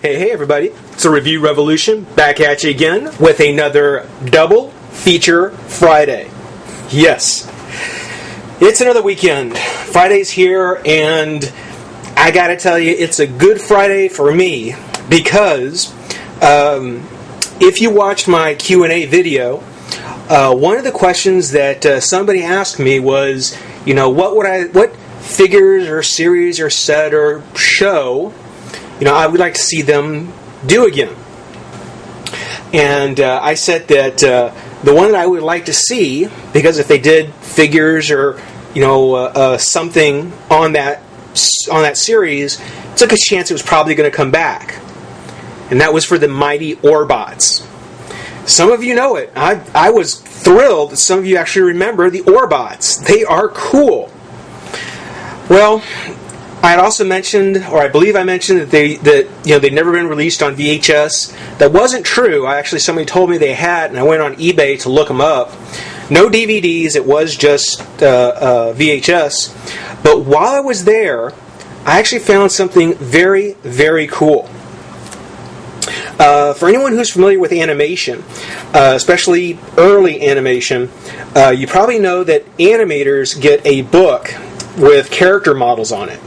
Hey everybody, it's a Review Revolution, back at you again with another double feature Friday. Yes, it's another weekend. Friday's here, and I gotta tell you, it's a good Friday for me because if you watched my Q&A video, one of the questions that somebody asked me was, what figures or series or set or show I would like to see them do again. And I said that the one that I would like to see, because if they did figures or something on that series, took a chance it was probably going to come back. And that was for the mighty Orbots. Some of you know it. I was thrilled that some of you actually remember the Orbots. They are cool. Well, I had also mentioned, or I believe I mentioned, that they'd never been released on VHS. That wasn't true. Somebody told me they had, and I went on eBay to look them up. No DVDs. It was just VHS. But while I was there, I actually found something very, very cool. For anyone who's familiar with animation, especially early animation, you probably know that animators get a book with character models on it.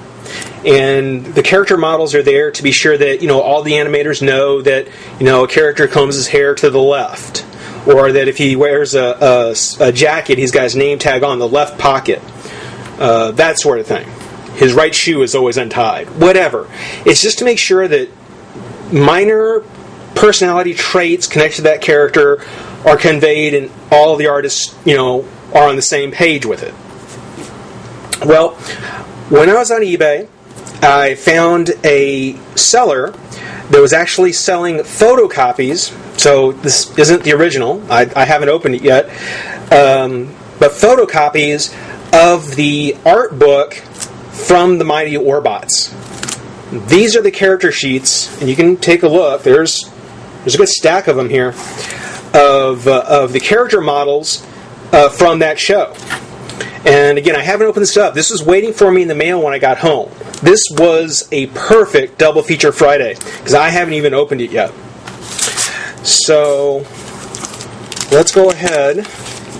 And the character models are there to be sure that all the animators know that a character combs his hair to the left, or that if he wears a jacket, he's got his name tag on the left pocket, that sort of thing. His right shoe is always untied. Whatever. It's just to make sure that minor personality traits connected to that character are conveyed, and all of the artists are on the same page with it. Well, when I was on eBay, I found a seller that was actually selling photocopies. So this isn't the original. I haven't opened it yet. But photocopies of the art book from the Mighty Orbots. These are the character sheets, and you can take a look. There's a good stack of them here of the character models from that show. And again, I haven't opened this up. This was waiting for me in the mail when I got home. This was a perfect double feature Friday because I haven't even opened it yet. So let's go ahead.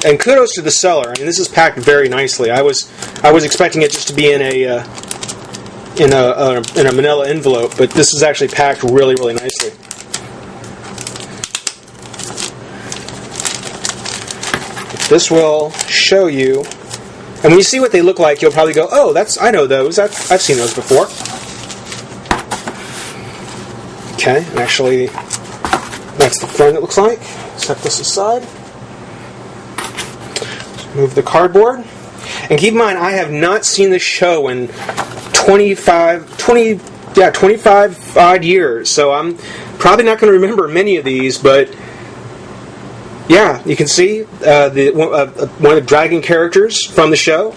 And kudos to the seller. I mean, this is packed very nicely. I was expecting it just to be in a manila envelope, but this is actually packed really, really nicely. This will show you. And when you see what they look like, you'll probably go, "Oh, I know those. I've seen those before." Okay, and actually, that's the front. It looks like. Set this aside. Move the cardboard, and keep in mind, I have not seen this show in 25 odd years. So I'm probably not going to remember many of these, but. Yeah, you can see one of the dragon characters from the show,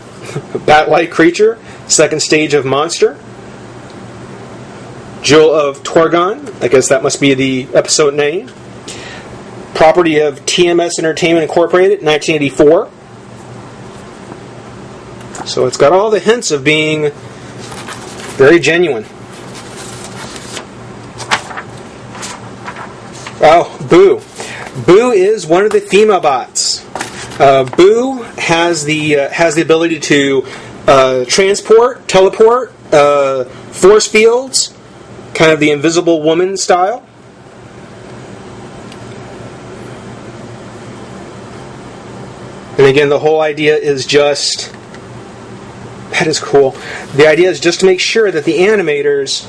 bat-like creature, second stage of monster, Jewel of Torgon, I guess that must be the episode name, property of TMS Entertainment Incorporated, 1984. So it's got all the hints of being very genuine. Oh, Boo. Boo is one of the Themabots. Boo has the ability to transport, teleport, force fields, kind of the Invisible Woman style. And again, the whole idea is just... That is cool. The idea is just to make sure that the animators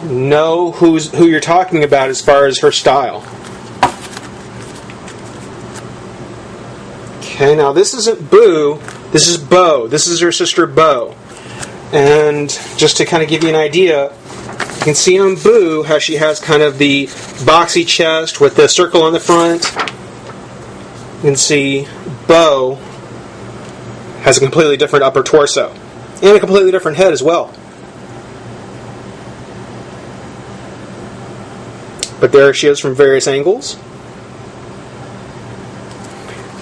know who you're talking about as far as her style. Okay, now this isn't Boo, this is Bo. This is her sister Bo. And just to kind of give you an idea, you can see on Boo how she has kind of the boxy chest with the circle on the front. You can see Bo has a completely different upper torso. And a completely different head as well. But there she is from various angles.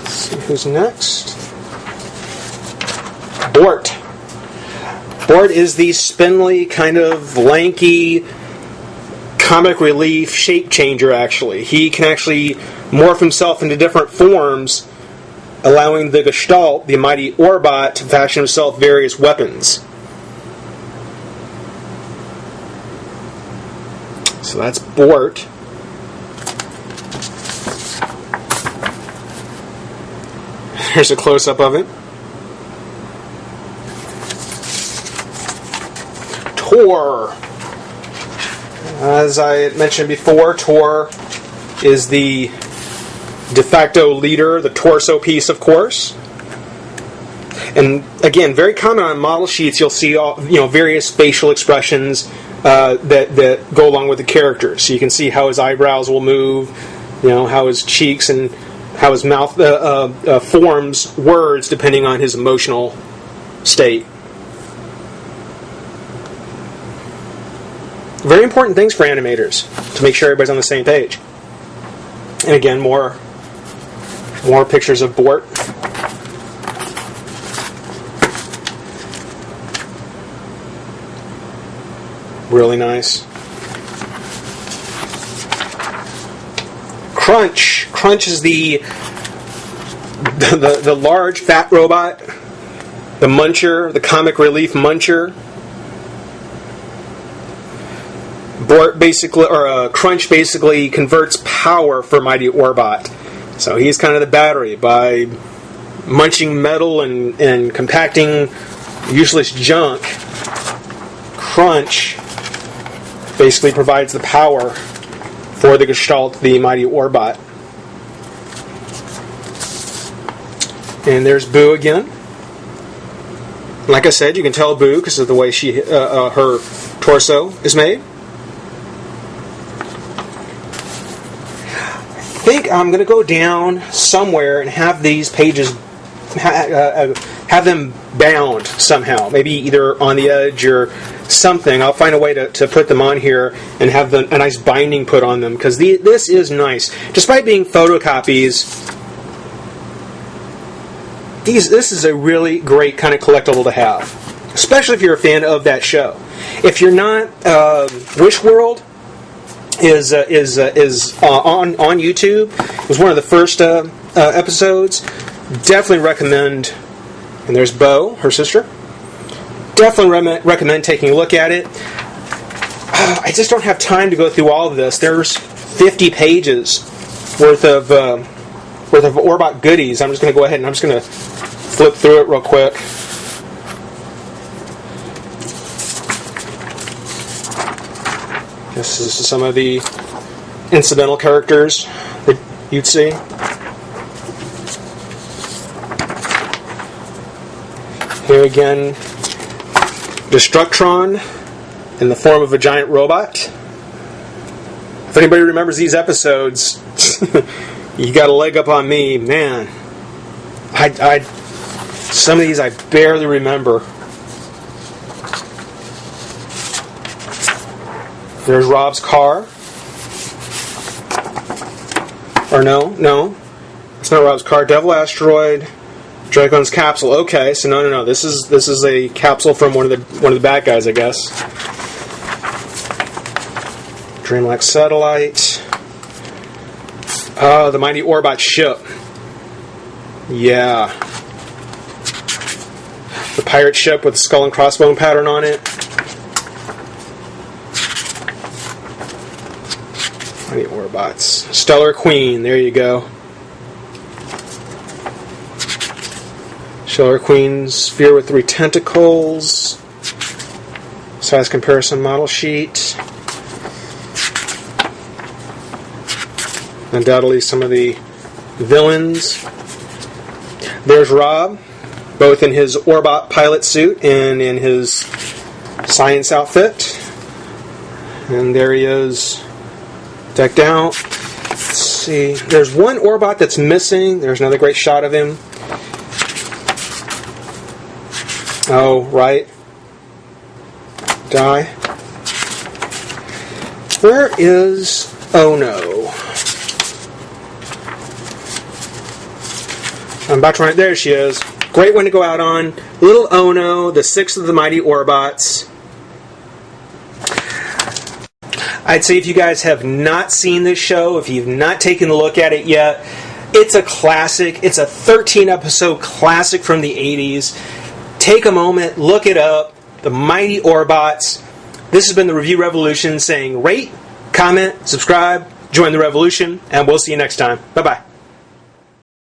Let's see who's next. Bort. Bort is the spindly, kind of lanky comic relief shape changer, actually. He can actually morph himself into different forms, allowing the Gestalt, the mighty Orbot, to fashion himself various weapons. So that's Bort. Here's a close-up of it. Tor. As I mentioned before, Tor is the de facto leader, the torso piece, of course. And again, very common on model sheets, you'll see all, various facial expressions that go along with the character. So you can see how his eyebrows will move, how his cheeks and how his mouth forms words depending on his emotional state. Very important things for animators to make sure everybody's on the same page. And again, more pictures of Bort. Really nice. Crunch. Crunch is the large fat robot, the muncher, the comic relief muncher. Bort basically, or Crunch basically converts power for Mighty Orbot. So he's kind of the battery by munching metal and compacting useless junk. Crunch basically provides the power for the Gestalt, the Mighty Orbot. And there's Boo again. Like I said, you can tell Boo because of the way her torso is made. I think I'm going to go down somewhere and have these pages, have them bound somehow. Maybe either on the edge or something. I'll find a way to put them on here and have a nice binding put on them, because this is nice. Despite being photocopies, this is a really great kind of collectible to have, especially if you're a fan of that show. If you're not, Wish World is on YouTube. It was one of the first episodes. Definitely recommend. And there's Bo, her sister. Definitely recommend taking a look at it. I just don't have time to go through all of this. There's 50 pages worth of Orbot goodies. I'm just going to go ahead and I'm just going to flip through it real quick. This is some of the incidental characters that you'd see. Here again, Destructron in the form of a giant robot. If anybody remembers these episodes, you got a leg up on me, man. Some of these I barely remember. There's Rob's car. Or no. It's not Rob's car. Devil Asteroid. Dragon's capsule. Okay, so no. This is a capsule from one of the bad guys, I guess. Dreamlike satellite. Oh, the Mighty Orbot ship. Yeah. The pirate ship with the skull and crossbone pattern on it. Mighty Orbots. Stellar Queen, there you go. Stellar Queen sphere with 3 tentacles. Size comparison model sheet. Undoubtedly some of the villains. There's Rob, both in his Orbot pilot suit and in his science outfit. And there he is, decked out. Let's see. There's one Orbot that's missing. There's another great shot of him. Oh, right. Die. Where is... Oh, no. I'm about to run it. There she is. Great one to go out on. Little Ono, the 6th of the Mighty Orbots. I'd say if you guys have not seen this show, if you've not taken a look at it yet, it's a classic. It's a 13-episode classic from the 80s. Take a moment, look it up. The Mighty Orbots. This has been the Review Revolution saying rate, comment, subscribe, join the revolution, and we'll see you next time. Bye-bye.